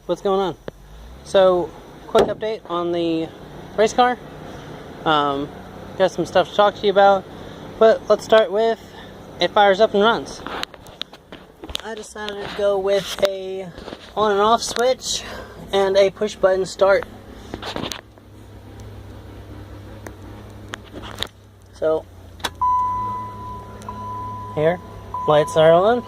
what's going on? So, quick update on the race car. Got some stuff to talk to you about, but let's start with it fires up and runs. I decided to go with a on and off switch and a push button start. So, here, lights are on.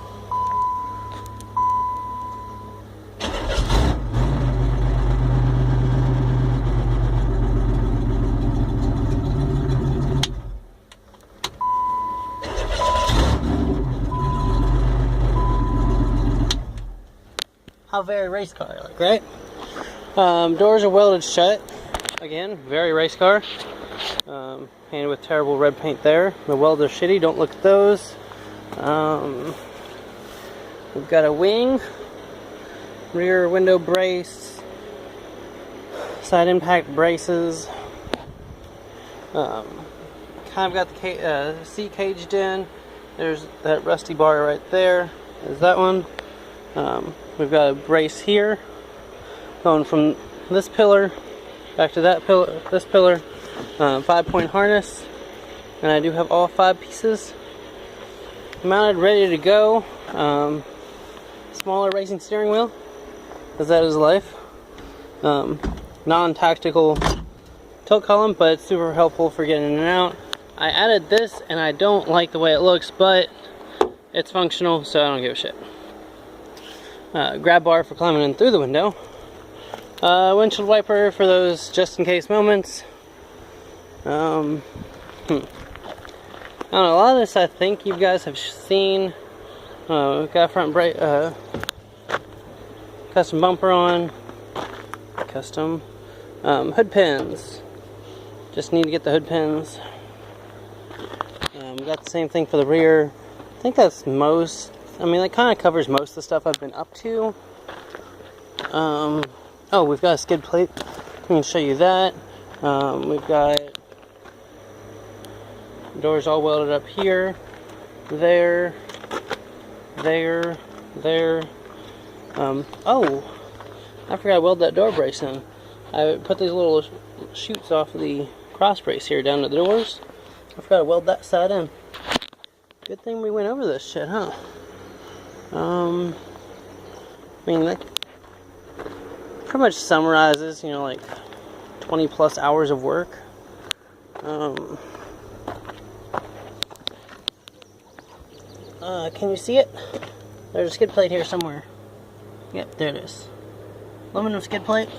How very race car like, right? Doors are welded shut. Again, very race car. Painted with terrible red paint there. The welds are shitty, don't look at those. We've got a wing, rear window brace, side impact braces. Kind of got the seat caged in. There's that rusty bar right there. There's that one. We've got a brace here, going from this pillar back to that pillar, this pillar. 5-point harness, and I do have all 5 pieces mounted, ready to go. Smaller racing steering wheel, because that is life. Non-tactical tilt column, but it's super helpful for getting in and out. I added this, and I don't like the way it looks, but it's functional, so I don't give a shit. Grab bar for climbing in through the window. Windshield wiper for those just-in-case moments. I don't know, a lot of this I think you guys have seen. We've got front brake, custom bumper on, custom hood pins. Just need to get the hood pins. We got the same thing for the rear. I think that's most. I mean, that kind of covers most of the stuff I've been up to. Oh, we've got a skid plate. I can show you that. We've got doors all welded up here, there. Oh, I forgot to weld that door brace in. I put these little chutes off of the cross brace here down to the doors. I forgot to weld that side in. Good thing we went over this shit, huh? I mean, that pretty much summarizes, you know, like 20 plus hours of work. Can you see it? There's a skid plate here somewhere. Yep, there it is. Aluminum skid plate.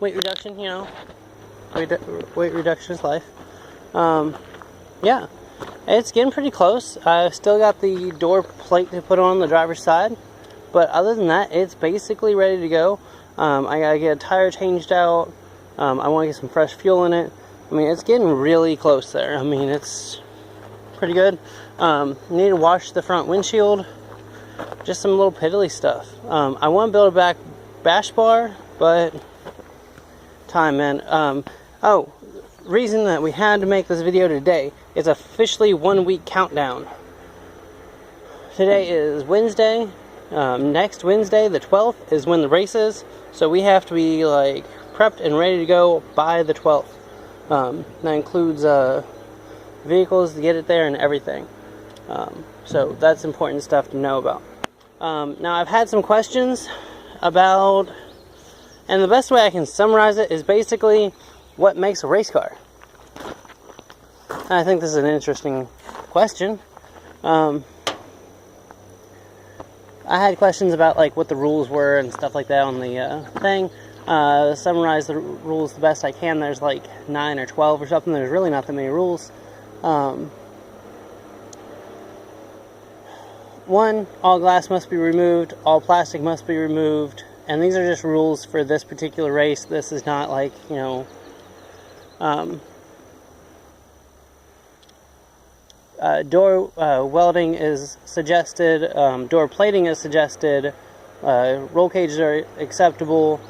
Weight reduction, you know. Weight reduction is life. Yeah. It's getting pretty close. I've still got the door plate to put on the driver's side. But other than that, it's basically ready to go. I gotta get a tire changed out. I want to get some fresh fuel in it. I mean, it's getting really close there. I mean, it's pretty good. Need to wash the front windshield. Just some little piddly stuff. I want to build a back bash bar, but time, man. Oh, reason that we had to make this video today is officially 1 week countdown. Today is Wednesday. Next Wednesday, the 12th, is when the race is. So we have to be like prepped and ready to go by the 12th. That includes vehicles to get it there and everything. So that's important stuff to know about. Now I've had some questions about, and the best way I can summarize it is basically what makes a race car. And I think this is an interesting question. I had questions about like what the rules were and stuff like that on the thing. Summarize the rules the best I can. There's like 9 or 12 or something. There's really not that many rules. 1, all glass must be removed, all plastic must be removed, and these are just rules for this particular race. This is not like, you know, door welding is suggested, door plating is suggested, roll cages are acceptable,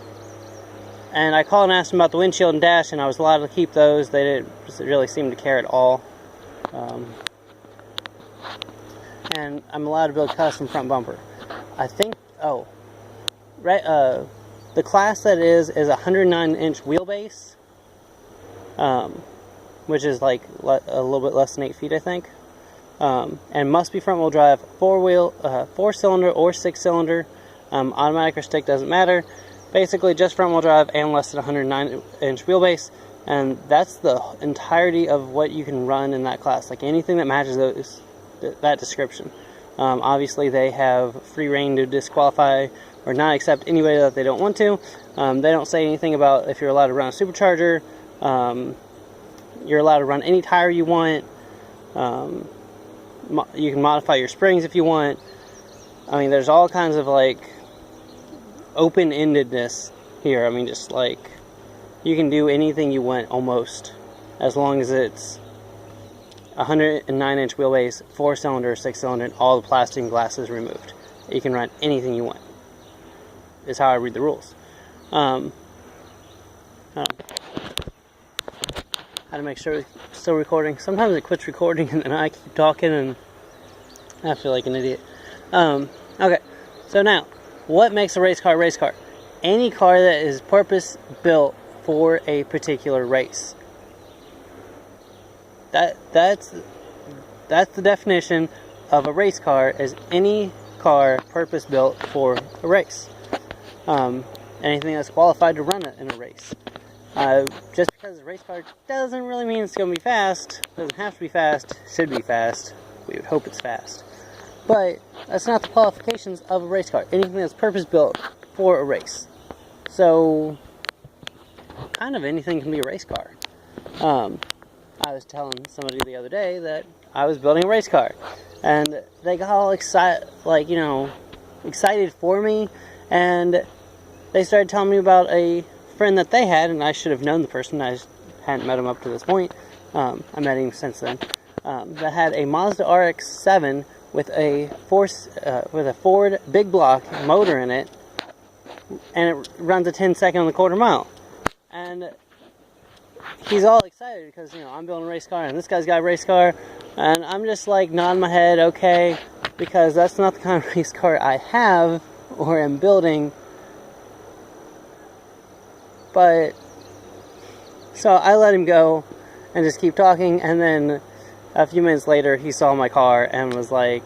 and I called and asked them about the windshield and dash, and I was allowed to keep those. They didn't really seem to care at all. And I'm allowed to build custom front bumper. I think, the class that is a 109-inch wheelbase, which is like a little bit less than 8 feet, I think. And must be front-wheel drive, four-cylinder or six-cylinder, automatic or stick, doesn't matter. Basically, just front-wheel drive and less than 109-inch wheelbase, and that's the entirety of what you can run in that class. Like anything that matches that description. Obviously, they have free reign to disqualify or not accept anybody that they don't want to. They don't say anything about if you're allowed to run a supercharger. You're allowed to run any tire you want. You can modify your springs if you want. I mean, there's all kinds of like open-endedness here. I mean, just like you can do anything you want almost, as long as it's 109-inch wheelbase, four-cylinder, six-cylinder, and all the plastic and glasses removed. You can run anything you want. Is how I read the rules. How to make sure it's still recording. Sometimes it quits recording and then I keep talking and I feel like an idiot. Okay, so now, what makes a race car a race car? Any car that is purpose built for a particular race. That's the definition of a race car, is any car purpose built for a race. Anything that's qualified to run it in a race. Just because a race car doesn't really mean it's going to be fast. Doesn't have to be fast. Should be fast. We would hope it's fast. But that's not the qualifications of a race car. Anything that's purpose built for a race. So, kind of anything can be a race car. I was telling somebody the other day that I was building a race car. And they got all excited, like, you know, excited for me. And they started telling me about a friend that they had, and I should have known the person. I just hadn't met him up to this point. I met him since then. That had a Mazda RX-7 with a Ford big block motor in it, and it runs a 10-second on the quarter mile. And he's all excited because, you know, I'm building a race car, and this guy's got a race car, and I'm just like nodding my head, okay, because that's not the kind of race car I have or am building. But so I let him go and just keep talking, and then a few minutes later he saw my car and was like,